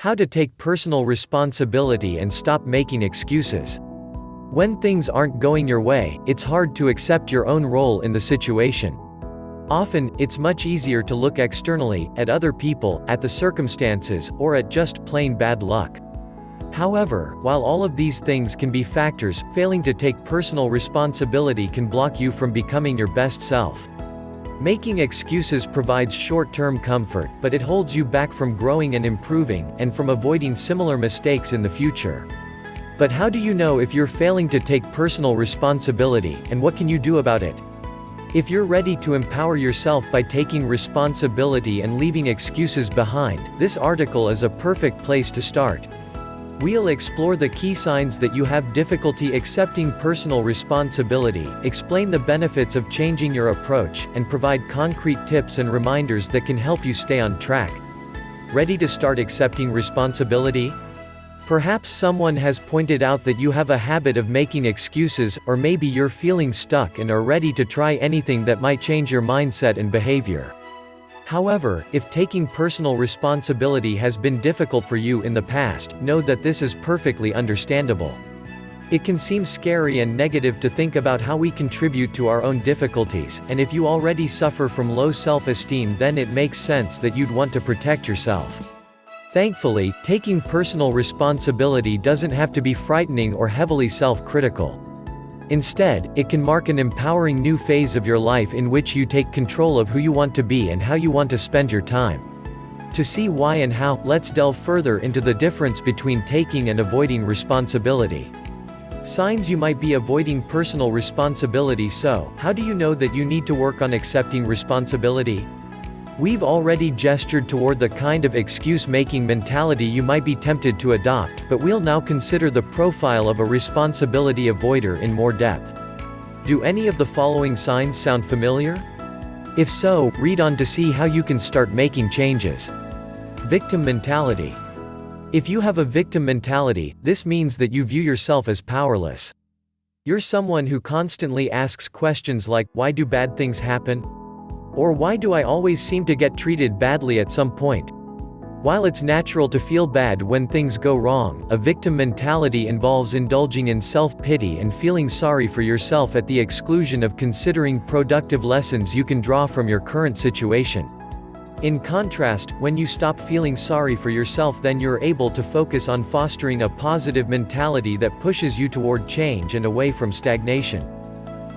How to take personal responsibility and stop making excuses. When things aren't going your way, it's hard to accept your own role in the situation. Often, it's much easier to look externally, at other people, at the circumstances, or at just plain bad luck. However, while all of these things can be factors, failing to take personal responsibility can block you from becoming your best self. Making excuses provides short-term comfort, but it holds you back from growing and improving, and from avoiding similar mistakes in the future. But how do you know if you're failing to take personal responsibility, and what can you do about it? If you're ready to empower yourself by taking responsibility and leaving excuses behind, this article is a perfect place to start. We'll explore the key signs that you have difficulty accepting personal responsibility, explain the benefits of changing your approach, and provide concrete tips and reminders that can help you stay on track. Ready to start accepting responsibility? Perhaps someone has pointed out that you have a habit of making excuses, or maybe you're feeling stuck and are ready to try anything that might change your mindset and behavior. However, if taking personal responsibility has been difficult for you in the past, know that this is perfectly understandable. It can seem scary and negative to think about how we contribute to our own difficulties, and if you already suffer from low self-esteem, then it makes sense that you'd want to protect yourself. Thankfully, taking personal responsibility doesn't have to be frightening or heavily self-critical. Instead, it can mark an empowering new phase of your life in which you take control of who you want to be and how you want to spend your time. To see why and how, let's delve further into the difference between taking and avoiding responsibility. Signs you might be avoiding personal responsibility. So, how do you know that you need to work on accepting responsibility? We've already gestured toward the kind of excuse-making mentality you might be tempted to adopt, but we'll now consider the profile of a responsibility avoider in more depth. Do any of the following signs sound familiar? If so, read on to see how you can start making changes. Victim mentality. If you have a victim mentality, this means that you view yourself as powerless. You're someone who constantly asks questions like, why do bad things happen? Or why do I always seem to get treated badly at some point? While it's natural to feel bad when things go wrong, a victim mentality involves indulging in self-pity and feeling sorry for yourself at the exclusion of considering productive lessons you can draw from your current situation. In contrast, when you stop feeling sorry for yourself, then you're able to focus on fostering a positive mentality that pushes you toward change and away from stagnation.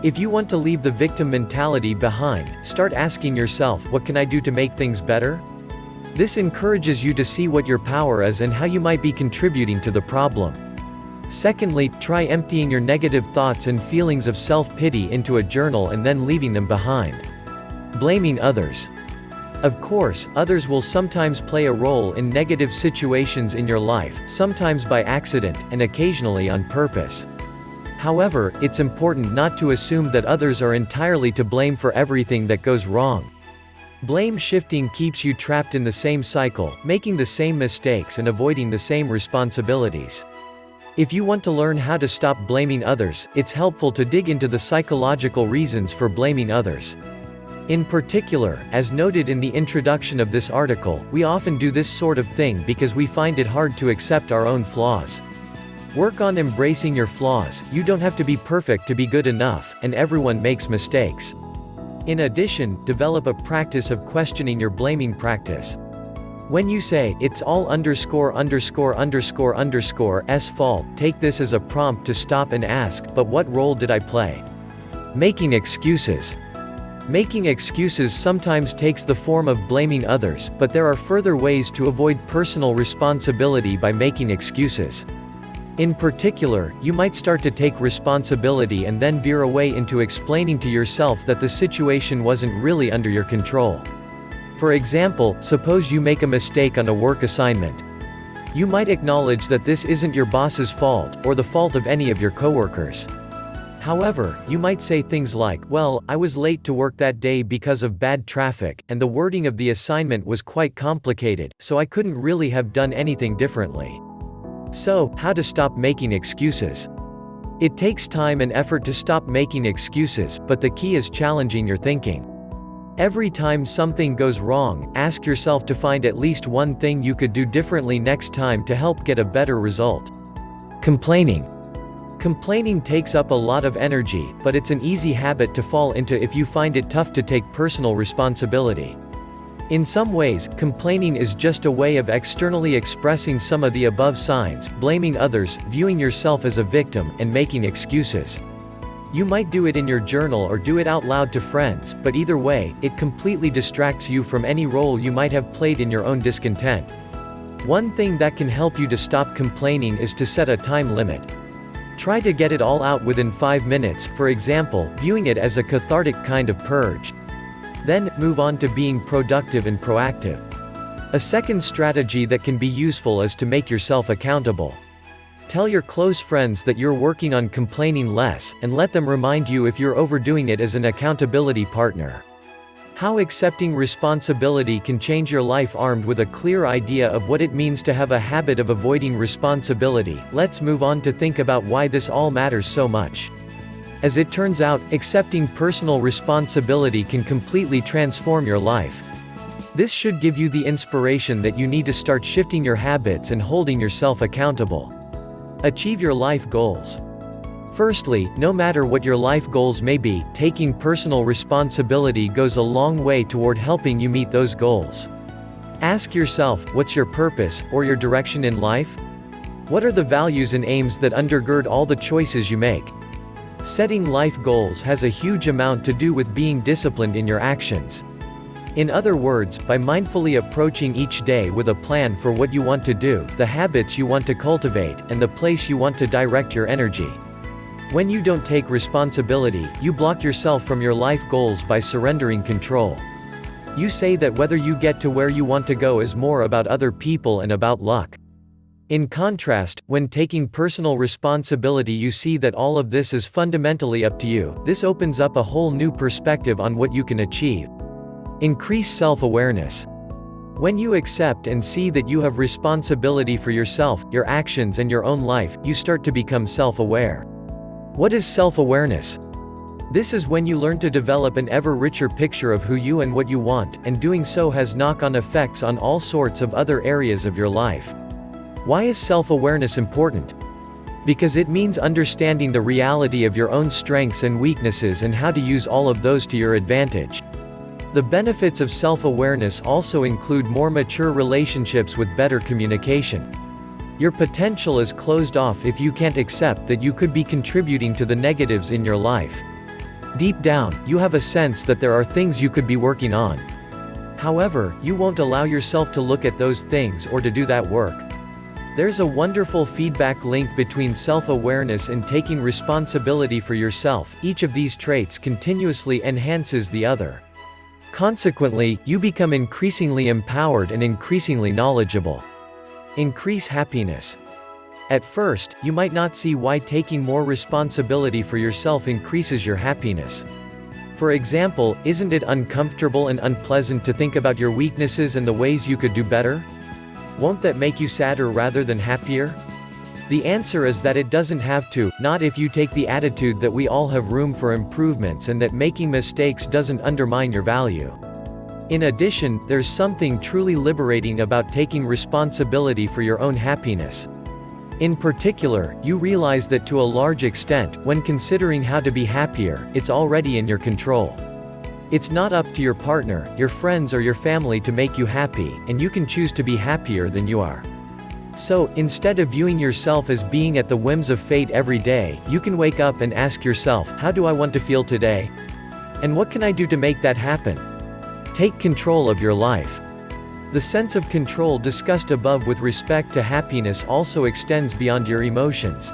If you want to leave the victim mentality behind, start asking yourself, what can I do to make things better? This encourages you to see what your power is and how you might be contributing to the problem. Secondly, try emptying your negative thoughts and feelings of self-pity into a journal and then leaving them behind. Blaming others. Of course, others will sometimes play a role in negative situations in your life, sometimes by accident, and occasionally on purpose. However, it's important not to assume that others are entirely to blame for everything that goes wrong. Blame shifting keeps you trapped in the same cycle, making the same mistakes and avoiding the same responsibilities. If you want to learn how to stop blaming others, it's helpful to dig into the psychological reasons for blaming others. In particular, as noted in the introduction of this article, we often do this sort of thing because we find it hard to accept our own flaws. Work on embracing your flaws. You don't have to be perfect to be good enough, and everyone makes mistakes. In addition, develop a practice of questioning your blaming practice. When you say, it's all *____*_**'s fault, take this as a prompt to stop and ask, but what role did I play? Making excuses. Making excuses sometimes takes the form of blaming others, but there are further ways to avoid personal responsibility by making excuses. In particular, you might start to take responsibility and then veer away into explaining to yourself that the situation wasn't really under your control. For example, suppose you make a mistake on a work assignment. You might acknowledge that this isn't your boss's fault, or the fault of any of your coworkers. However, you might say things like, well, I was late to work that day because of bad traffic, and the wording of the assignment was quite complicated, so I couldn't really have done anything differently. So, how to stop making excuses? It takes time and effort to stop making excuses, but the key is challenging your thinking. Every time something goes wrong, ask yourself to find at least one thing you could do differently next time to help get a better result. Complaining. Complaining takes up a lot of energy, but it's an easy habit to fall into if you find it tough to take personal responsibility. In some ways, complaining is just a way of externally expressing some of the above signs, blaming others, viewing yourself as a victim, and making excuses. You might do it in your journal or do it out loud to friends, but either way, it completely distracts you from any role you might have played in your own discontent. One thing that can help you to stop complaining is to set a time limit. Try to get it all out within 5 minutes, for example, viewing it as a cathartic kind of purge. Then, move on to being productive and proactive. A second strategy that can be useful is to make yourself accountable. Tell your close friends that you're working on complaining less, and let them remind you if you're overdoing it as an accountability partner. How accepting responsibility can change your life. Armed with a clear idea of what it means to have a habit of avoiding responsibility, let's move on to think about why this all matters so much. As it turns out, accepting personal responsibility can completely transform your life. This should give you the inspiration that you need to start shifting your habits and holding yourself accountable. Achieve your life goals. Firstly, no matter what your life goals may be, taking personal responsibility goes a long way toward helping you meet those goals. Ask yourself, what's your purpose, or your direction in life? What are the values and aims that undergird all the choices you make? Setting life goals has a huge amount to do with being disciplined in your actions. In other words, by mindfully approaching each day with a plan for what you want to do, the habits you want to cultivate, and the place you want to direct your energy. When you don't take responsibility, you block yourself from your life goals by surrendering control. You say that whether you get to where you want to go is more about other people and about luck. In contrast, when taking personal responsibility, you see that all of this is fundamentally up to you. This opens up a whole new perspective on what you can achieve. Increase self-awareness. When you accept and see that you have responsibility for yourself, your actions and your own life, you start to become self-aware. What is self-awareness? This is when you learn to develop an ever richer picture of who you and what you want, and doing so has knock-on effects on all sorts of other areas of your life. Why is self-awareness important? Because it means understanding the reality of your own strengths and weaknesses and how to use all of those to your advantage. The benefits of self-awareness also include more mature relationships with better communication. Your potential is closed off if you can't accept that you could be contributing to the negatives in your life. Deep down, you have a sense that there are things you could be working on. However, you won't allow yourself to look at those things or to do that work. There's a wonderful feedback link between self-awareness and taking responsibility for yourself. Each of these traits continuously enhances the other. Consequently, you become increasingly empowered and increasingly knowledgeable. Increase happiness. At first, you might not see why taking more responsibility for yourself increases your happiness. For example, isn't it uncomfortable and unpleasant to think about your weaknesses and the ways you could do better? Won't that make you sadder rather than happier? The answer is that it doesn't have to, not if you take the attitude that we all have room for improvements and that making mistakes doesn't undermine your value. In addition, there's something truly liberating about taking responsibility for your own happiness. In particular, you realize that to a large extent, when considering how to be happier, it's already in your control. It's not up to your partner, your friends or your family to make you happy, and you can choose to be happier than you are. So, instead of viewing yourself as being at the whims of fate every day, you can wake up and ask yourself, how do I want to feel today? And what can I do to make that happen? Take control of your life. The sense of control discussed above with respect to happiness also extends beyond your emotions.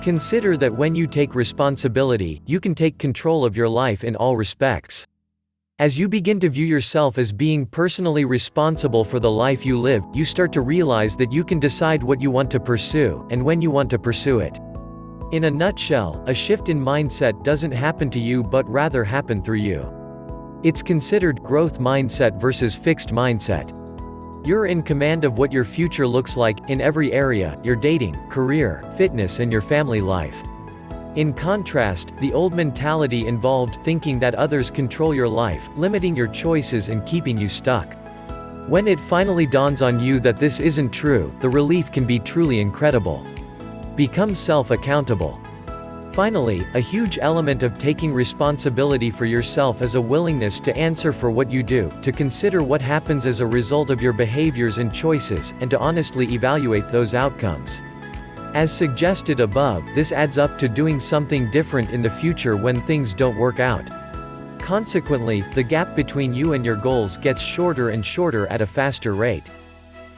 Consider that when you take responsibility, you can take control of your life in all respects. As you begin to view yourself as being personally responsible for the life you live, you start to realize that you can decide what you want to pursue, and when you want to pursue it. In a nutshell, a shift in mindset doesn't happen to you but rather happen through you. It's considered growth mindset versus fixed mindset. You're in command of what your future looks like, in every area, your dating, career, fitness and your family life. In contrast, the old mentality involved thinking that others control your life, limiting your choices and keeping you stuck. When it finally dawns on you that this isn't true, the relief can be truly incredible. Become self-accountable. Finally, a huge element of taking responsibility for yourself is a willingness to answer for what you do, to consider what happens as a result of your behaviors and choices, and to honestly evaluate those outcomes. As suggested above, this adds up to doing something different in the future when things don't work out. Consequently, the gap between you and your goals gets shorter and shorter at a faster rate.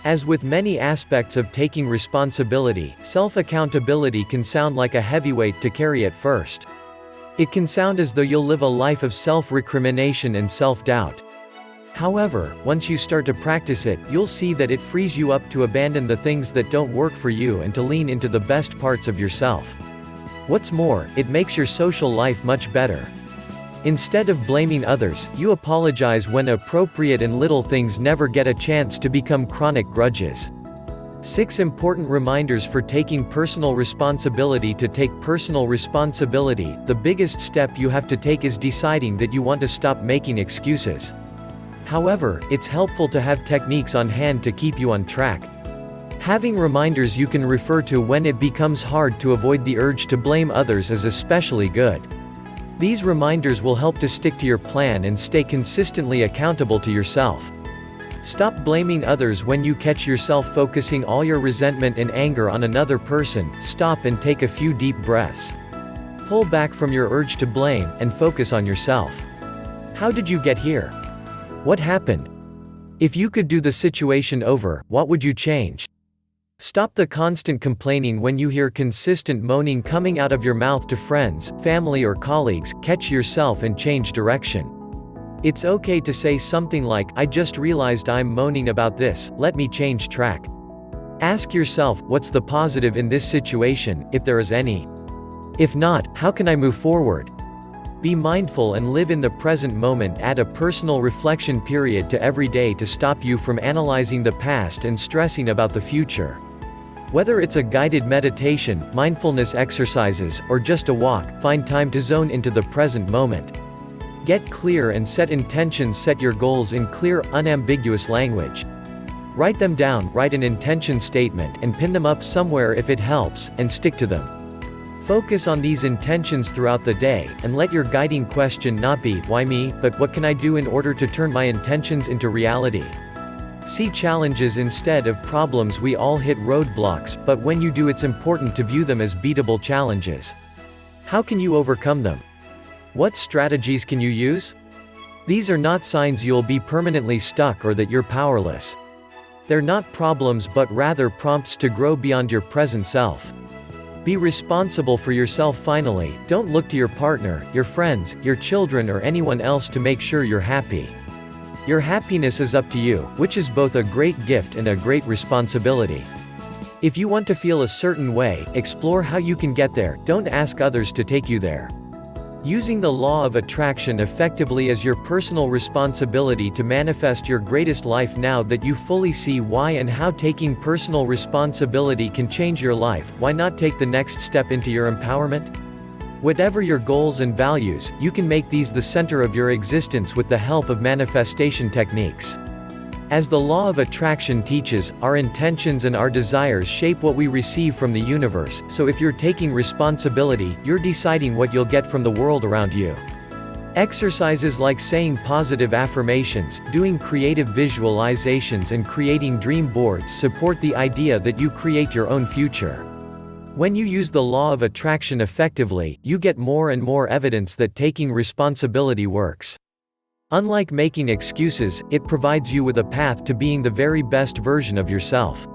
As with many aspects of taking responsibility, self-accountability can sound like a heavyweight to carry at first. It can sound as though you'll live a life of self-recrimination and self-doubt. However, once you start to practice it, you'll see that it frees you up to abandon the things that don't work for you and to lean into the best parts of yourself. What's more, it makes your social life much better. Instead of blaming others, you apologize when appropriate and little things never get a chance to become chronic grudges. 6 important reminders for taking personal responsibility. To take personal responsibility, the biggest step you have to take is deciding that you want to stop making excuses. However, it's helpful to have techniques on hand to keep you on track. Having reminders you can refer to when it becomes hard to avoid the urge to blame others is especially good. These reminders will help to stick to your plan and stay consistently accountable to yourself. Stop blaming others. When you catch yourself focusing all your resentment and anger on another person, stop and take a few deep breaths. Pull back from your urge to blame, and focus on yourself. How did you get here? What happened? If you could do the situation over, what would you change? Stop the constant complaining. When you hear consistent moaning coming out of your mouth to friends, family or colleagues, catch yourself and change direction. It's okay to say something like, "I just realized I'm moaning about this, let me change track." Ask yourself, what's the positive in this situation, if there is any? If not, how can I move forward? Be mindful and live in the present moment. Add a personal reflection period to every day to stop you from analyzing the past and stressing about the future. Whether it's a guided meditation, mindfulness exercises, or just a walk, find time to zone into the present moment. Get clear and set intentions. Set your goals in clear, unambiguous language. Write them down, write an intention statement, and pin them up somewhere if it helps, and stick to them. Focus on these intentions throughout the day, and let your guiding question not be, "Why me?" but "What can I do in order to turn my intentions into reality?" See challenges instead of problems. We all hit roadblocks, but when you do, it's important to view them as beatable challenges. How can you overcome them? What strategies can you use? These are not signs you'll be permanently stuck or that you're powerless. They're not problems but rather prompts to grow beyond your present self. Be responsible for yourself. Finally, don't look to your partner, your friends, your children or anyone else to make sure you're happy. Your happiness is up to you, which is both a great gift and a great responsibility. If you want to feel a certain way, explore how you can get there, don't ask others to take you there. Using the law of attraction effectively as your personal responsibility to manifest your greatest life. Now that you fully see why and how taking personal responsibility can change your life, why not take the next step into your empowerment? Whatever your goals and values, you can make these the center of your existence with the help of manifestation techniques. As the law of attraction teaches, our intentions and our desires shape what we receive from the universe, so if you're taking responsibility, you're deciding what you'll get from the world around you. Exercises like saying positive affirmations, doing creative visualizations and creating dream boards support the idea that you create your own future. When you use the law of attraction effectively, you get more and more evidence that taking responsibility works. Unlike making excuses, it provides you with a path to being the very best version of yourself.